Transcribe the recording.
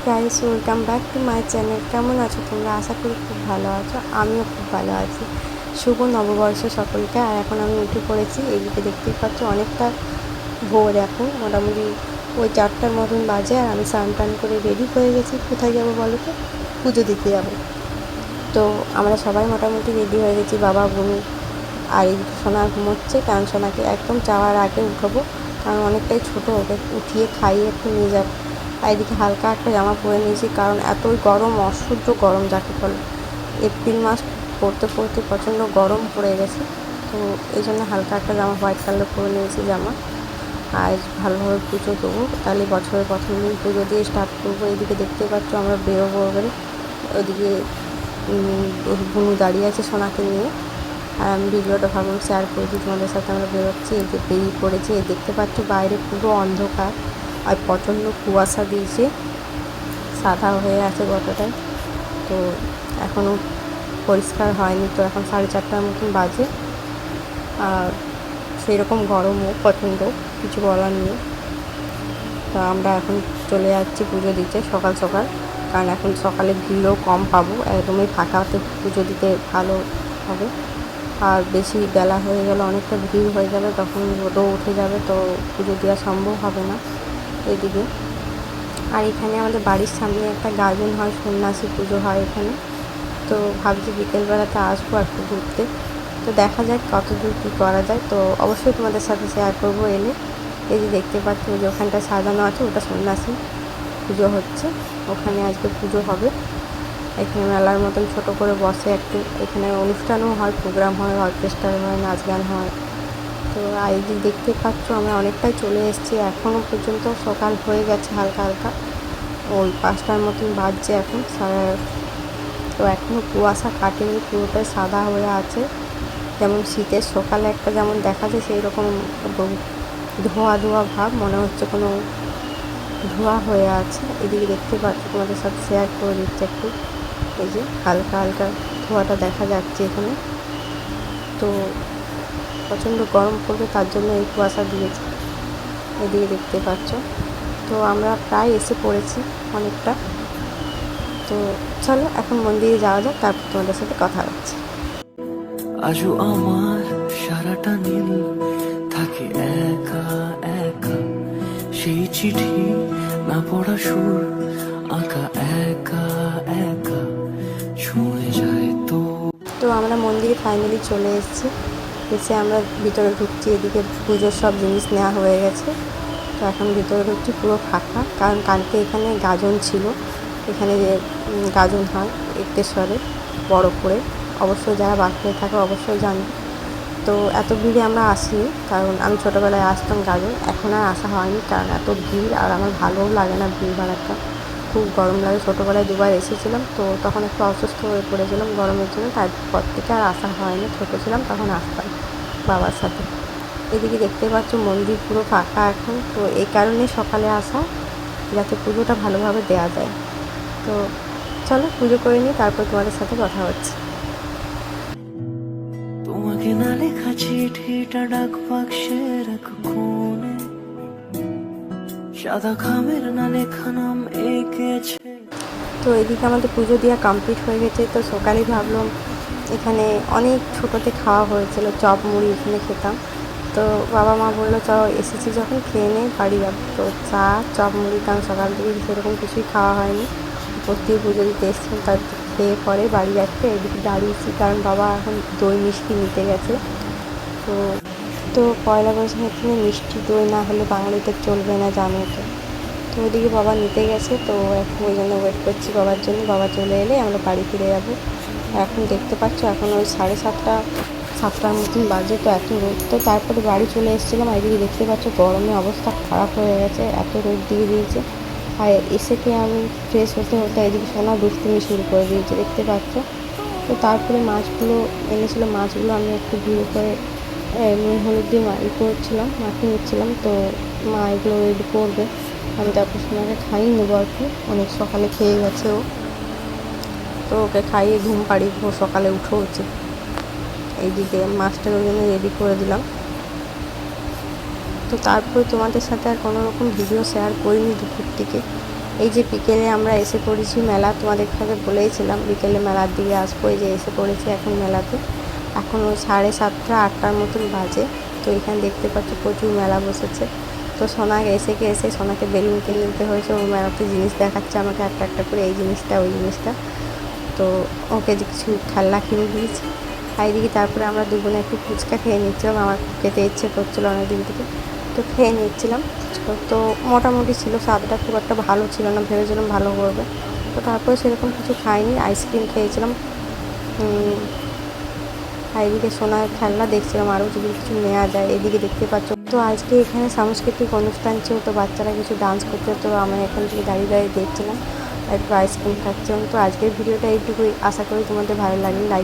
Guys, welcome back to my channel. কেমন আছো তোমরা? আশা করি খুব ভালো আছো। আমিও খুব ভালো আছি। শুভ নববর্ষ সকলকে। আর এখন আমি উঠে পড়েছি। এদিকে দেখতেই পাচ্ছ অনেকটা ভোর, এখন মোটামুটি ওই 4টার মতন বাজে। আর আমি স্নান টান করে রেডি হয়ে গেছি। কোথায় যাবো বলো তো? পুজো দিতে যাবো। তো আমরা সবাই মোটামুটি রেডি হয়ে গেছি, বাবা, বোনু। আর এই সোনা ঘুমোচ্ছে, কারণ সোনাকে একদম চাওয়ার আগে উঠাবো, কারণ অনেকটাই ছোটো, ওকে উঠিয়ে খাইয়ে একটু নিয়ে যাবো। আর এদিকে হালকা একটা জামা পরে নিয়েছি, কারণ এতই গরম, অসহ্য গরম যাকে বলে। এপ্রিল মাস পড়তে পড়তে প্রচণ্ড গরম পড়ে গেছে। তো এই জন্য হালকা একটা জামা হোয়াইট কালার পরে নিয়েছি জামা। আর ভালোভাবে পুজো দেবো, তাহলে বছরের প্রথম দিন পুজো দিয়ে স্টার্ট করবো। এদিকে দেখতে পাচ্ছ আমরা বেরোবো বলে। ওইদিকে বুনু দাঁড়িয়ে আছে সোনাকে নিয়ে। আর আমি ভিডিওটা ভাবলাম শেয়ার করে দিই তোমাদের সাথে। আমরা বেরোচ্ছি, এই যে বেরিয়ে পড়েছি। এই দেখতে পাচ্ছ বাইরে পুরো অন্ধকার আর প্রচণ্ড কুয়াশা দিয়েছে, সাদা হয়ে আছে গোটাটাই। তো এখনও পরিষ্কার হয়নি। তো এখন 4:30টার মতন বাজে। আর সেই রকম গরমও প্রচণ্ড, কিছু বলার নেই। তো আমরা এখন চলে যাচ্ছি পুজো দিতে সকাল সকাল, কারণ এখন সকালে ভিড়ও কম পাবো, একদমই ফাঁকাতে পুজো দিতে ভালো হবে। আর বেশি বেলা হয়ে গেলে অনেকটা ভিড় হয়ে যাবে, তখন রোদও উঠে যাবে, তো পুজো দেওয়া সম্ভব হবে না এদিকে। আর এখানে আমাদের বাড়ির সামনে একটা গাজন হয়, সন্ন্যাসী পুজো হয় এখানে। তো ভাবছি বিকেলবেলাতে আসবো একটু ঘুরতে। তো দেখা যাক কত দূর কী করা যায়। তো অবশ্যই তোমাদের সাথে শেয়ার করবো এলে। এই যে দেখতে পাচ্ছ যে ওখানটা সাজানো আছে, ওটা সন্ন্যাসী পুজো হচ্ছে। ওখানে আজকে পুজো হবে। এখানে মেলার মতন ছোট করে বসে একটু, এখানে অনুষ্ঠানও হয়, প্রোগ্রাম হয়, অর্কেস্ট্রা হয়, নাচ গান হয়। তো আজ দেখতে পাচ্ছ আমরা অনেকটাই চলে এসেছি। এখনও পর্যন্ত সকাল হয়ে গেছে হালকা হালকা, ওই 5টার মতন বাজছে এখন, সারা। তো এখনও কুয়াশা কাটেনি, পুরোটাই সাদা হয়ে আছে, যেমন শীতের সকালে একটা যেমন দেখা যায় সেই রকম ধোঁয়া ধোঁয়া ভাব, মনে হচ্ছে কোনো ধোঁয়া হয়ে আছে। এদিকে দেখতে পাচ্ছি, তোমাদের সাথে শেয়ার করে দিচ্ছে একটু। এই যে হালকা হালকা ধোঁয়াটা দেখা যাচ্ছে এখানে। তো প্রচণ্ড গরম পড়বে, তার জন্য এই কুয়াশা দিয়েছে। এদিকে দেখতে পাচ্ছ। তো আমরা প্রায় এসে পড়েছি অনেকটা। তো চলো এখন মন্দিরে যাওয়া যাক, তারপর তোমাদের সাথে কথা হচ্ছে। আজও আমার সারাটা নীল থাকে একা একা, সেই চিঠি না পড়া সুর আঁকা একা একা ছুঁয়ে যায় তো। তো আমরা মন্দিরে ফাইনালি চলে এসেছি। এসে আমরা ভিতরে ঢুকছি। এদিকে পুজোর সব জিনিস নেওয়া হয়ে গেছে। তো এখন ভিতরে ঢুকছি, পুরো ফাঁকা, কারণ কালকে এখানে গাজন ছিল। এখানে যে গাজন হয় এক্তেশ্বরে বড় করে, অবশ্যই যারা বাঁকুড়ে থাকে অবশ্যই জানবে। তো এত ভিড়ে আমরা আসিনি, কারণ আমি ছোটোবেলায় আসতাম গাজন, এখন আর আসা হয়নি, কারণ এত ভিড়। আর আমার ভালোও লাগে না ভিড় ভাড়াটা, খুব গরম লাগে। ছোটোবেলায় 2বার এসেছিলাম, তো তখন একটু অসুস্থ হয়ে পড়েছিলাম গরমের জন্য, তারপর থেকে আর আসা হয়নি। ছোটো ছিলাম তখন আসতাম বাবার সাথে। এদিকে দেখতে পাচ্ছ মন্দির পুরো ফাঁকা এখন। তো এই কারণে সকালে আসা, যাতে পুজোটা ভালোভাবে দেওয়া যায়। তো চলো পুজো করে নিই, তারপর তোমাদের সাথে কথা হচ্ছে। তোমাকে না লেখা চিঠিটা ডাক বাক্সের এক কোণে, সাদা খামের না লেখা নাম এঁকেছে। তো এদিকে আমাদের পুজো দেওয়া কমপ্লিট হয়ে গেছে। তো সকালেই ভাবলাম, এখানে অনেক ছোটোতে খাওয়া হয়েছিল, চপ মুড়ি এখানে খেতাম। তো বাবা মা বললো চ এসেছি যখন খেয়ে নে, বাড়ি যাবো। তো চা চপ মুড়ি, কারণ সকাল থেকে সেরকম কিছুই খাওয়া হয়নি, উপর দিয়ে পুজো দিতে এসেছিলাম, তার খেয়ে পরে বাড়ি যাচ্ছে। এদিকে দাঁড়িয়েছি, কারণ বাবা এখন দই মিষ্টি নিতে গেছে। তো তো পয়লা বৈশাখের দিনে মিষ্টি দই না হলে বাঙালিদের চলবে না, জানো তো। তো ওইদিকে বাবা নিতে গেছে, তো এখন ওই জন্য ওয়েট করছি বাবার জন্য। বাবা চলে এলে আমরা বাড়ি ফিরে যাবো। এখন দেখতে পাচ্ছ এখন ওই 7টার মতন বাজে। তো এত রোদ, তো তারপরে বাড়ি চলে এসেছিলাম। এদিকে দেখতে পাচ্ছ গরমে অবস্থা খারাপ হয়ে গেছে, এত রোদ দিয়ে দিয়েছে। আর এসে কি আমি ফ্রেশ হতে হতে এদিকে সোনা দুষ্টুমি শুরু করে দিয়েছে, দেখতে পাচ্ছ। তো তারপরে মাছগুলো এনেছিল, মাছগুলো আমি একটু ভিড় করে নুন হলুদ দিয়ে করছিলাম, মাখিয়ে নিচ্ছিলাম। তো মা এগুলো রেডি করবে, আমি তারপর সোনাকে খাইয়ে নেবো আর কি। অনেক সকালে খেয়ে গেছে ও, তো ওকে খাইয়ে ঘুম পাড়িয়ে দেবো, সকালে উঠো উচিত। এইদিকে মাছটার ওই জন্য রেডি করে দিলাম। তো তারপরে তোমাদের সাথে আর কোনো রকম ভিডিও শেয়ার করিনি দুপুর থেকে, এই যে বিকেলে আমরা এসে পড়েছি মেলা, তোমাদের সাথে বলেইছিলাম বিকেলে মেলার দিকে আসবো। এই যে এসে পড়েছি এখন মেলাতে, এখন ওই 7:30 8টার মতন বাজে। তো এখানে দেখতে পাচ্ছ প্রচুর মেলা বসেছে। তো সোনা এসে সোনাকে বেলুন কিনে নিতে হয়েছে, ও মেলাতে জিনিস দেখাচ্ছে আমাকে একটা একটা করে, এই জিনিসটা ওই জিনিসটা। তো ওকে যে কিছু খেলনা কিনে দিয়েছি। আর এদিকে তারপরে আমরা দুজনে একটু ফুচকা খেয়ে নিচ্ছিলাম, আমার খেতে ইচ্ছে করছিলো অনেকদিন থেকে, তো খেয়ে নিচ্ছিলাম। তো মোটামুটি ছিল, স্বাদটা খুব একটা ভালো ছিল না, ভেবেছিলাম ভালো করবে। তো তারপরে সেরকম কিছু খাইনি, আইসক্রিম খেয়েছিলাম। আর এদিকে সোনার খেলনা দেখছিলাম আরও যদি কিছু নেওয়া যায়। এদিকে দেখতে পাচ্ছ তো আজকে এখানে সাংস্কৃতিক অনুষ্ঠান ছিল, তো বাচ্চারা কিছু ডান্স করতে, তো আমি এখান থেকে দাঁড়িয়ে দেখছিলাম আর একটু আইসক্রিম খাচ্ছিলাম। তো আজকের ভিডিওটা এইটুকুই, আশা করি তোমাদের ভালো লাগলে লাইক